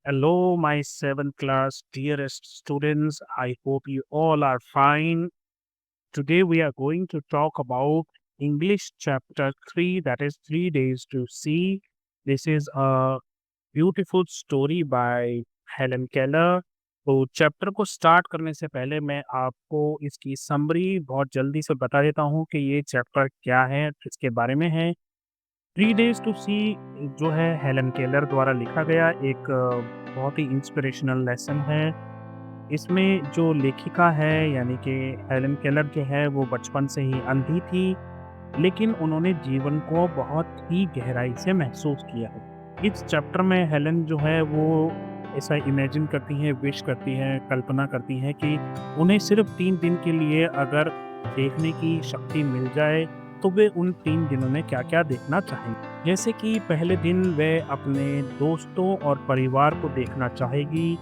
Hello, my seventh class dearest students. I hope you all are fine. Today we are going to talk about English chapter 3, that is 3 days to see. This is a beautiful story by Helen Keller. तो chapter को start करने से पहले मैं आपको इसकी summary बहुत जल्दी से बता देता हूँ कि ये चैप्टर क्या है, किसके बारे में है। 3 डेज टू सी जो है हेलन केलर द्वारा लिखा गया एक बहुत ही इंस्पिरेशनल लेसन है। इसमें जो लेखिका है यानी कि हेलन केलर जो है वो बचपन से ही अंधी थी, लेकिन उन्होंने जीवन को बहुत ही गहराई से महसूस किया है। इस चैप्टर में हेलन जो है वो ऐसा इमेजिन करती हैं, विश करती हैं, कल्पना करती हैं कि उन्हें सिर्फ 3 दिन के लिए अगर देखने की शक्ति मिल जाए, तो वे उन 3 दिनों में क्या-क्या देखना चाहेंगी। जैसे कि पहले दिन वे अपने दोस्तों और परिवार को देखना चाहेगी,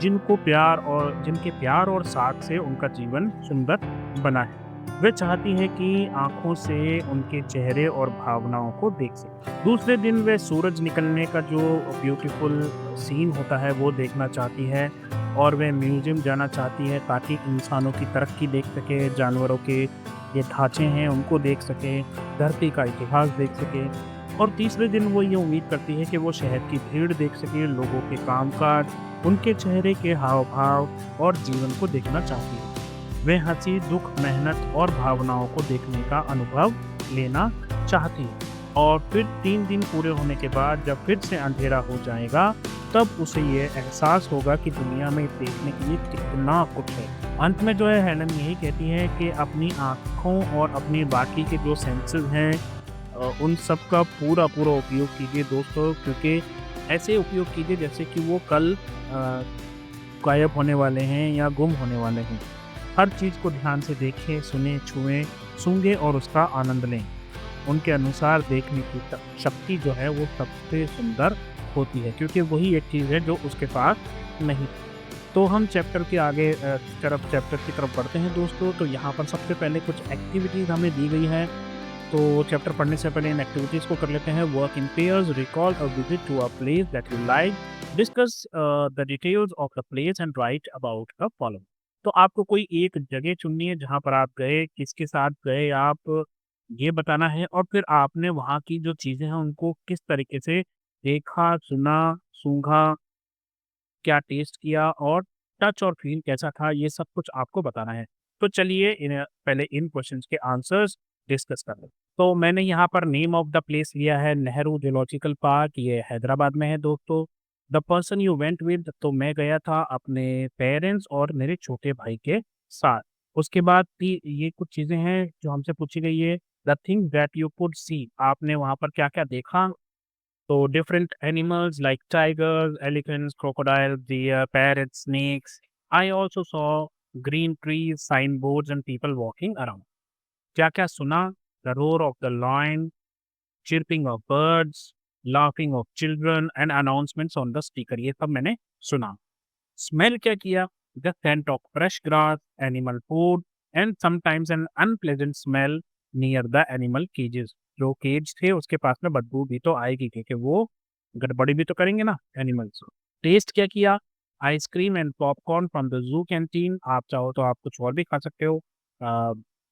जिनके प्यार और साथ से उनका जीवन सुंदर बना है। वे चाहती हैं कि आँखों से उनके चेहरे और भावनाओं को देख सकें। दूसरे दिन वे सूरज निकलने का जो ब्यूटीफुल सीन होता है वो देखना चाहती है और वे म्यूज़ियम जाना चाहती है ताकि इंसानों की तरक्की देख सके, जानवरों के ये ढाँचे हैं उनको देख सके, धरती का इतिहास देख सके। और तीसरे दिन वो ये उम्मीद करती है कि वो शहर की भीड़ देख सके, लोगों के कामकाज, उनके चेहरे के हाव-भाव और जीवन को देखना चाहती है। वे हँसी, दुःख, मेहनत और भावनाओं को देखने का अनुभव लेना चाहती है। और फिर 3 दिन पूरे होने के बाद जब फिर से अंधेरा हो जाएगा, तब उसे ये एहसास होगा कि दुनिया में देखने के लिए कितना कुछ है। अंत में जो है हेलन यही कहती है कि अपनी आँखों और अपनी बाकी के जो सेंसेस हैं उन सब का पूरा उपयोग कीजिए दोस्तों, क्योंकि ऐसे उपयोग कीजिए जैसे कि वो कल गायब होने वाले हैं या गुम होने वाले हैं। हर चीज़ को ध्यान से देखें, सुनें, छुएँ, सूंघें और उसका आनंद लें। उनके अनुसार देखने की शक्ति जो है वो सबसे सुंदर होती है, क्योंकि वही एक चीज़ है जो उसके पास नहीं। तो हम चैप्टर के आगे चैप्टर की तरफ बढ़ते हैं दोस्तों। तो यहाँ पर सबसे पहले कुछ एक्टिविटीज़ हमें दी गई हैं। तो चैप्टर पढ़ने से पहले इन एक्टिविटीज़ को कर लेते हैं। Work in pairs, recall a visit to a place that you like, discuss the details of the place and write about the following. तो आपको कोई एक जगह चुननी है जहाँ पर आप गए, किसके साथ गए आप, ये बताना है और फिर आपने वहाँ की जो चीज़ें हैं उनको किस तरीके से देखा, सुना, सूँघा, क्या टेस्ट किया और टच और फ़ील कैसा था, ये सब कुछ आपको बताना है। तो चलिए पहले इन क्वेश्चन्स के आंसर्स डिस्कस कर लें। तो मैंने यहाँ पर नेम ऑफ द प्लेस लिया है नेहरू ज़ूलॉजिकल पार्क, ये हैदराबाद में है दोस्तों। The person you went with, तो मैं गया था अपने पेरेंट्स और मेरे छोटे भाई के साथ। उसके बाद ये कुछ चीज़ें हैं जो हमसे पूछी गई है। The things that you could see, आपने वहाँ पर क्या-क्या देखा? So different animals like tigers, elephants, crocodile, deer, parrots, snakes. I also saw green trees, signboards and people walking around. क्या-क्या सुना? The roar of the lion, chirping of birds, laughing of children and announcements on the speaker. ये सब मैंने सुना। Smell क्या किया? The scent of fresh grass, animal food and sometimes an unpleasant smell near the animal cages. जो cage थे उसके पास में बदबू भी तो आएगी, क्योंकि वो गड़बड़ी भी तो करेंगे ना एनिमल्स। टेस्ट क्या किया? Ice cream and popcorn from the zoo canteen. आप चाहो तो आप कुछ और भी खा सकते हो।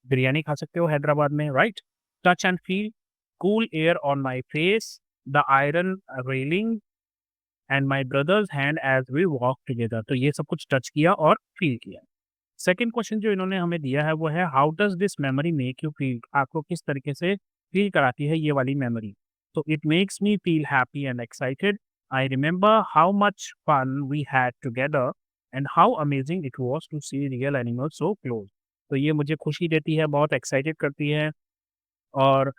बिरयानी खा सकते हो हैदराबाद में, right? Touch and feel, cool air on my face, the iron railing and my brother's hand as we walk together. तो ये सब कुछ टच किया और फील किया। सेकंड क्वेश्चन जो इन्होंने हमें दिया है वो है how does this memory make you feel? आपको किस तरीके से फील कराती है ये वाली मेमोरी? तो it makes me feel happy and excited. I remember how much fun we had together and how amazing it was to see real animals so close. तो ये मुझे खुशी देती है, बहुत एक्साइटेड करती है और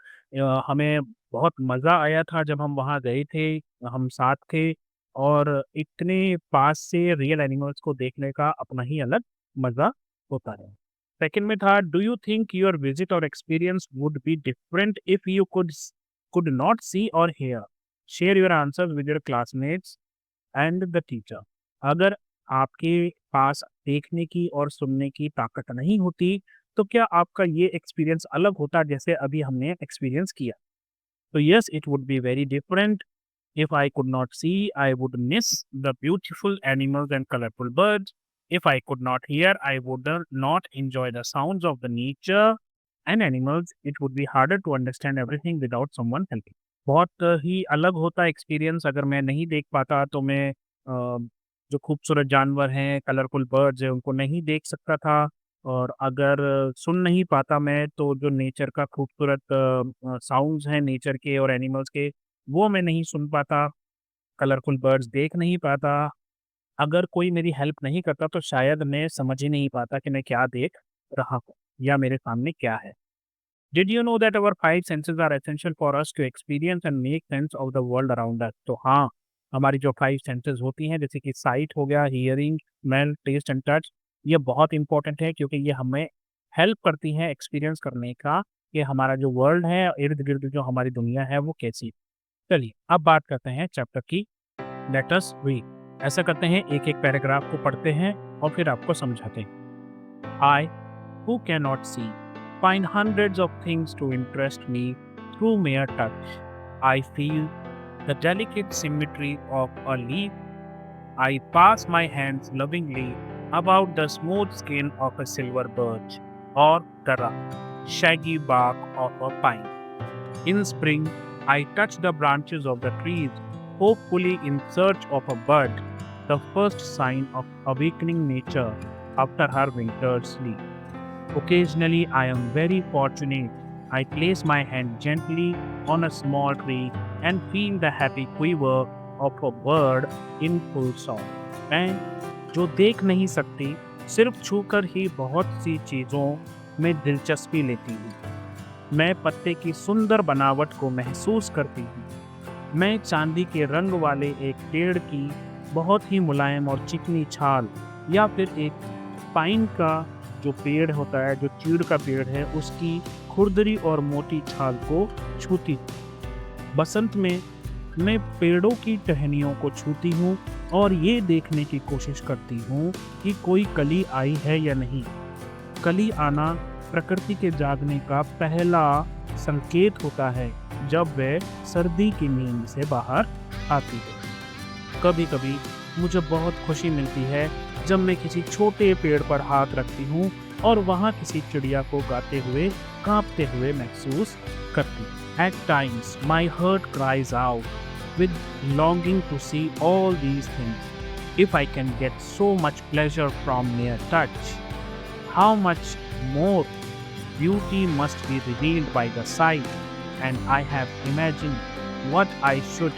हमें बहुत मज़ा आया था जब हम वहाँ गए थे, हम साथ थे और इतने पास से रियल एनिमल्स को देखने का अपना ही अलग मज़ा होता है। सेकंड में था do you think your visit और experience would be different if you could not see और hear? Share your answers with your classmates and the teacher. अगर आपके पास देखने की और सुनने की ताकत नहीं होती, तो क्या आपका ये एक्सपीरियंस अलग होता जैसे अभी हमने एक्सपीरियंस किया? तो yes, it would be very different. If I could not see, I would miss the beautiful animals and colorful birds. If I could not hear, I would not enjoy the sounds of the nature and animals. It would be harder to understand everything without someone helping. बहुत ही अलग होता experience अगर मैं नहीं देख पाता तो मैं जो खूबसूरत जानवर हैं, कलरफुल बर्ड्स हैं, उनको नहीं देख सकता था और अगर सुन नहीं पाता मैं तो जो नेचर का खूबसूरत साउंड्स हैं नेचर के और एनिमल्स के, वो मैं नहीं सुन पाता, कलरफुल बर्ड्स देख नहीं पाता। अगर कोई मेरी हेल्प नहीं करता तो शायद मैं समझ ही नहीं पाता कि मैं क्या देख रहा हूँ या मेरे सामने क्या है। Did you know that our five senses are essential for us to experience and make sense of the world around us? तो हाँ, हमारी जो फाइव सेंसेस होती हैं जैसे कि साइट हो गया, hearing, smell, taste and touch, ये बहुत इंपॉर्टेंट है क्योंकि ये हमें हेल्प करती हैं एक्सपीरियंस करने का कि हमारा जो वर्ल्ड है, इर्द-गिर्द जो हमारी दुनिया है वो कैसी है। चलिए, अब बात करते हैं चैप्टर की। Let us read. ऐसा करते हैं एक-एक पैराग्राफ को पढ़ते हैं और फिर आपको समझाते हैं। आई who cannot see find hundreds of things to interest me through mere touch. I feel the delicate symmetry of a leaf. I pass my hands lovingly about the smooth skin of a silver birch or the rough, shaggy bark of a pine. In spring, I touch the branches of the trees, hopefully in search of a bud, the first sign of awakening nature after her winter's sleep. Occasionally, I am very fortunate. I place my hand gently on a small tree and feel the happy quiver of a bird in full song. मैं जो देख नहीं सकती, सिर्फ छूकर ही बहुत सी चीज़ों में दिलचस्पी लेती हूँ। मैं पत्ते की सुंदर बनावट को महसूस करती हूँ। मैं चांदी के रंग वाले एक पेड़ की बहुत ही मुलायम और चिकनी छाल या फिर एक पाइन का जो पेड़ होता है, जो चीड़ का पेड़ है, उसकी खुरदरी और मोटी छाल को छूती हूँ। बसंत में मैं पेड़ों की टहनियों को छूती हूँ और ये देखने की कोशिश करती हूँ कि कोई कली आई है या नहीं। कली आना प्रकृति के जागने का पहला संकेत होता है जब वह सर्दी की नींद से बाहर आती है। कभी-कभी मुझे बहुत खुशी मिलती है जब मैं किसी छोटे पेड़ पर हाथ रखती हूँ और वहाँ किसी चिड़िया को गाते हुए, कांपते हुए महसूस करती हूँ। At times, my heart cries out with longing to see all these things. If I can get so much pleasure from mere touch, how much more beauty must be revealed by the sight? And I have imagined what I should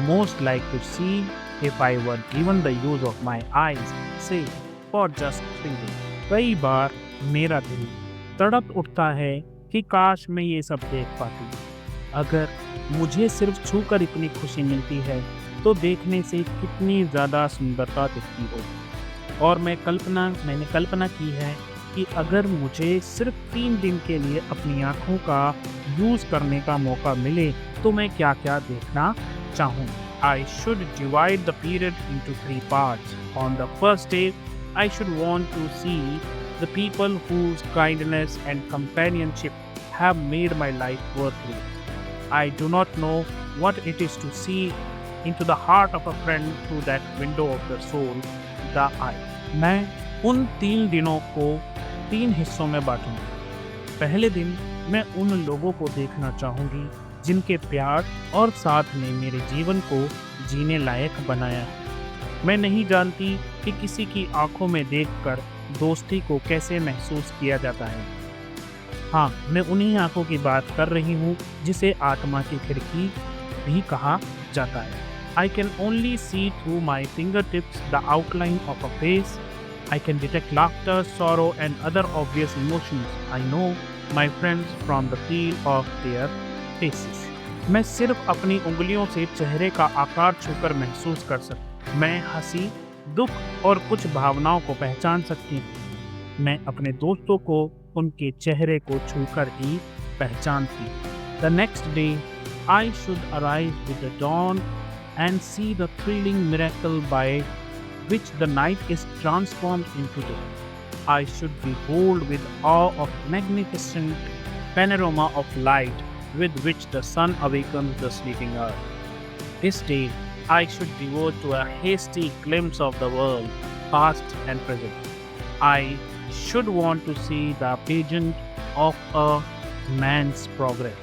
most like to see if I were given the use of my eyes, say, for just 3 days. कई बार मेरा दिल तड़प उठता है कि काश मैं ये सब देख पाती। अगर मुझे सिर्फ छूकर इतनी खुशी मिलती है तो देखने से कितनी ज़्यादा सुंदरता दिखती हो। और मैंने कल्पना की है कि अगर मुझे सिर्फ 3 दिन के लिए अपनी आँखों का यूज़ करने का मौका मिले तो मैं क्या-क्या देखना चाहूँ। I should divide the period into 3 parts. On the first day, I should want to see the people whose kindness and companionship have made my life worthwhile. I do not know what it is to see into the heart of a friend through that window of the soul, the eye. मैं उन 3 दिनों को 3 हिस्सों में बांटूंगी। पहले दिन मैं उन लोगों को देखना चाहूँगी जिनके प्यार और साथ ने मेरे जीवन को जीने लायक बनाया है। मैं नहीं जानती कि किसी की आंखों में देखकर दोस्ती को कैसे महसूस किया जाता है। हाँ, मैं उन्हीं आंखों की बात कर रही हूँ जिसे आत्मा की खिड़की भी कहा जाता है। I can only see through my fingertips the outline of a face. I can detect laughter, sorrow and other obvious emotions. I know my friends from the feel of their faces. मैं सिर्फ अपनी उंगलियों से चेहरे का आकार छूकर महसूस कर सकती। मैं हंसी, दुख और कुछ भावनाओं को पहचान सकती हूँ। मैं अपने दोस्तों को उनके चेहरे को छूकर ही पहचानती हूँ। The next day, I should arise with the dawn and see the thrilling miracle by which the night is transformed into day. I should behold with awe of magnificent panorama of light with which the sun awakens the sleeping earth. This day, I should devote to a hasty glimpse of the world, past and present. I should want to see the pageant of a man's progress,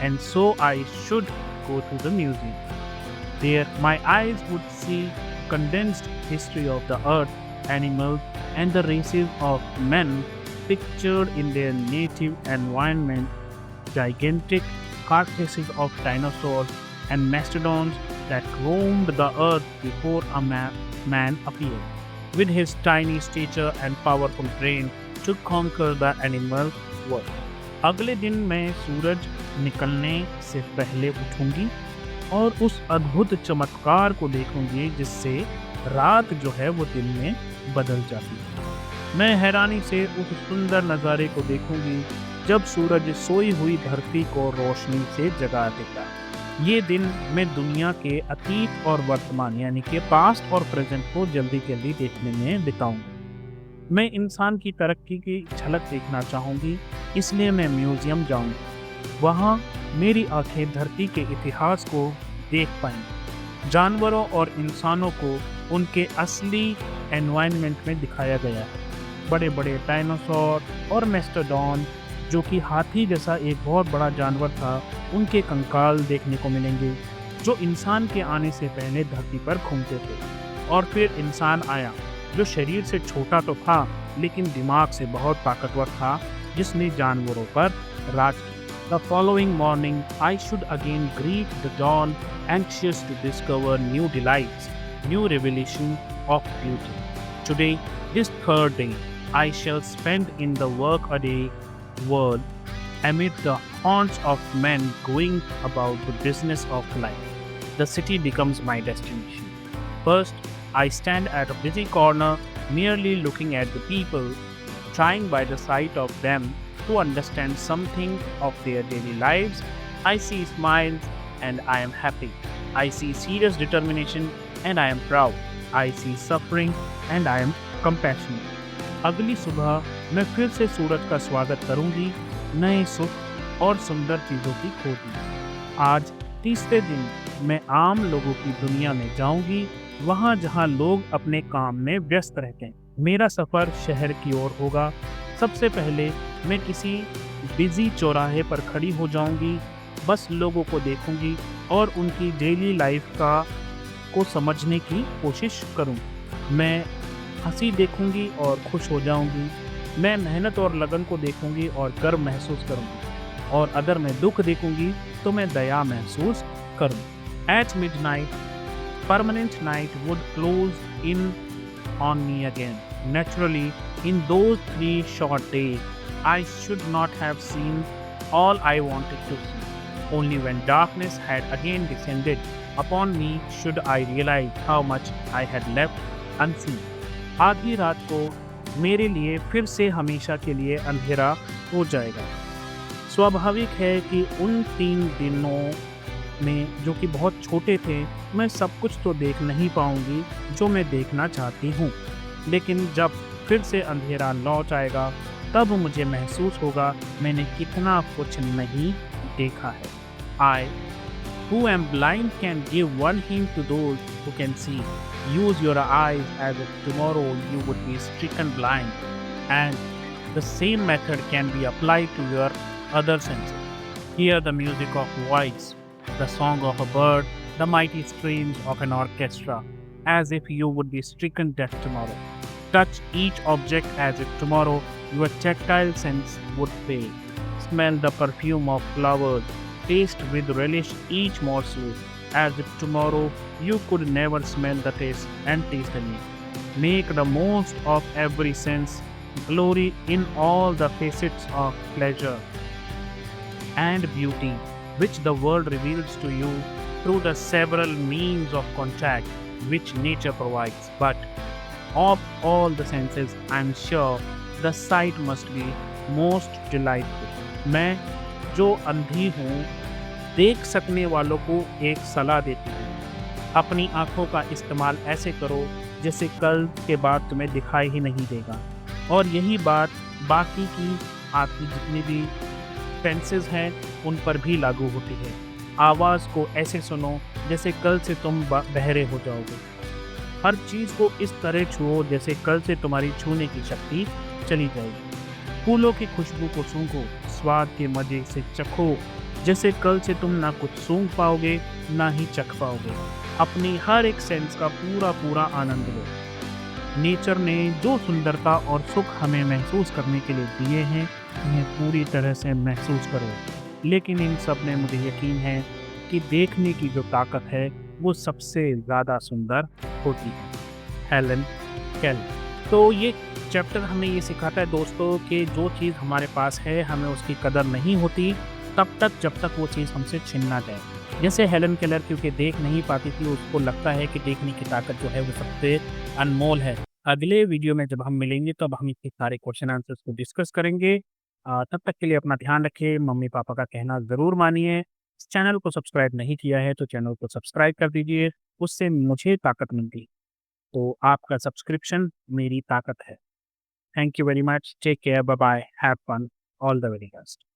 and so I should go to the museum. There, my eyes would see condensed history of the earth, animals, and the races of men pictured in their native environment, gigantic carcasses of dinosaurs and mastodons that roamed the earth before a man appeared, with his tiny stature and powerful brain to conquer the animal world. अगले दिन मैं सूरज निकलने से पहले उठूंगी और उस अद्भुत चमत्कार को देखूंगी जिससे रात जो है वो दिन में बदल जाती है। मैं हैरानी से उस सुंदर नज़ारे को देखूंगी जब सूरज सोई हुई धरती को रोशनी से जगा देगा। ये दिन मैं दुनिया के अतीत और वर्तमान यानी कि पास्ट और प्रेजेंट को जल्दी जल्दी देखने में बिताऊंगा। मैं इंसान की तरक्की की झलक देखना चाहूँगी, इसलिए मैं म्यूज़ियम जाऊँगी। वहाँ मेरी आंखें धरती के इतिहास को देख पाएंगी। जानवरों और इंसानों को उनके असली एनवायरनमेंट में दिखाया गया है। बड़े बड़े डायनासोर और मेस्टोडॉन जो कि हाथी जैसा एक बहुत बड़ा जानवर था, उनके कंकाल देखने को मिलेंगे जो इंसान के आने से पहले धरती पर घूमते थे। और फिर इंसान आया जो शरीर से छोटा तो था लेकिन दिमाग से बहुत ताकतवर था, जिसने जानवरों पर राज किया। The following morning, I should again greet the dawn, anxious to discover new delights, new revelation of beauty. Today, this third day, I shall spend in the work-a-day world amid the haunts of men going about the business of life. The city becomes my destination. First, I stand at a busy corner, merely looking at the people, trying by the sight of them to understand something of their daily lives. I see smiles and I am happy. I see serious determination and I am proud. I see suffering and I am compassionate. अगली सुबह मैं फिर से सूरज का स्वागत करूंगी, नए सुख और सुंदर चीज़ों की खोज में। आज तीसरे दिन मैं आम लोगों की दुनिया में जाऊंगी, वहाँ जहाँ लोग अपने काम में व्यस्त रहते हैं। मेरा सफ़र शहर की ओर होगा। सबसे पहले मैं किसी बिजी चौराहे पर खड़ी हो जाऊंगी, बस लोगों को देखूंगी और उनकी डेली लाइफ को समझने की कोशिश करूंगी। मैं हंसी देखूंगी और खुश हो जाऊंगी। मैं मेहनत और लगन को देखूंगी और गर्व महसूस करूंगी, और अगर मैं दुख देखूंगी तो मैं दया महसूस करूंगी। At midnight, permanent night would close in on me again. Naturally, in those 3 short days, I should not have seen all I wanted to see. Only when darkness had again descended upon me should I realize how much I had left unseen. आधी रात को मेरे लिए फिर से हमेशा के लिए अंधेरा हो जाएगा। स्वाभाविक है कि उन 3 दिनों में, जो कि बहुत छोटे थे, मैं सब कुछ तो देख नहीं पाऊंगी जो मैं देखना चाहती हूँ, लेकिन जब फिर से अंधेरा लौट आएगा तब मुझे महसूस होगा मैंने कितना कुछ नहीं देखा है। I, who am blind, can give one hint to those who can see. Use your eyes as if tomorrow you would be stricken blind, and the same method can be applied to your other senses. Hear the music of voice, the song of a bird, the mighty strains of an orchestra, as if you would be stricken deaf tomorrow. Touch each object as if tomorrow your tactile sense would fail. Smell the perfume of flowers. Taste with relish each morsel, as if tomorrow you could never smell the taste and taste again. Make the most of every sense. Glory in all the facets of pleasure and beauty which the world reveals to you through the several means of contact which nature provides. But of all the senses, I am sure the sight must be most delightful. मैं जो अंधी हूँ, देख सकने वालों को एक सलाह देती हूँ। अपनी आँखों का इस्तेमाल ऐसे करो जैसे कल के बाद तुम्हें दिखाई ही नहीं देगा। और यही बात बाकी की आपकी जितनी भी सेंसेस हैं उन पर भी लागू होती है। आवाज़ को ऐसे सुनो जैसे कल से तुम बहरे हो जाओगे। हर चीज़ को इस तरह छुओ जैसे कल से तुम्हारी छूने की शक्ति चली जाएगी। फूलों की खुशबू को सूंघो, स्वाद के मज़े से चखो, जैसे कल से तुम ना कुछ सूंघ पाओगे, ना ही चख पाओगे। अपनी हर एक सेंस का पूरा-पूरा आनंद लो। नेचर ने जो सुंदरता और सुख हमें महसूस करने के लिए दिए हैं, उन्हें पूरी तरह से महसूस करो। लेकिन इन सब में मुझे यकीन है कि देखने की जो ताकत है, वो सबसे ज़्यादा सुंदर होती है। Helen Keller. तो ये चैप्टर हमें ये सिखाता है दोस्तों कि जो चीज़ हमारे पास है, हमें उसकी कदर नहीं होती तब तक जब तक वो चीज़ हमसे छिन ना जाए। जैसे हेलन केलर क्योंकि देख नहीं पाती थी, उसको लगता है कि देखने की ताकत जो है वो सबसे अनमोल है। अगले वीडियो में जब हम मिलेंगे तब हम इतने सारे क्वेश्चन आंसर्स को डिस्कस करेंगे। तब तक के लिए अपना ध्यान रखिए, मम्मी-पापा का कहना ज़रूर मानिए। इस चैनल को सब्सक्राइब नहीं किया है तो चैनल को सब्सक्राइब कर दीजिए, उससे मुझे ताकत मिलती है। तो आपका सब्सक्रिप्शन मेरी ताकत है। Thank you very much. Take care. Bye bye. Have fun. All the very best.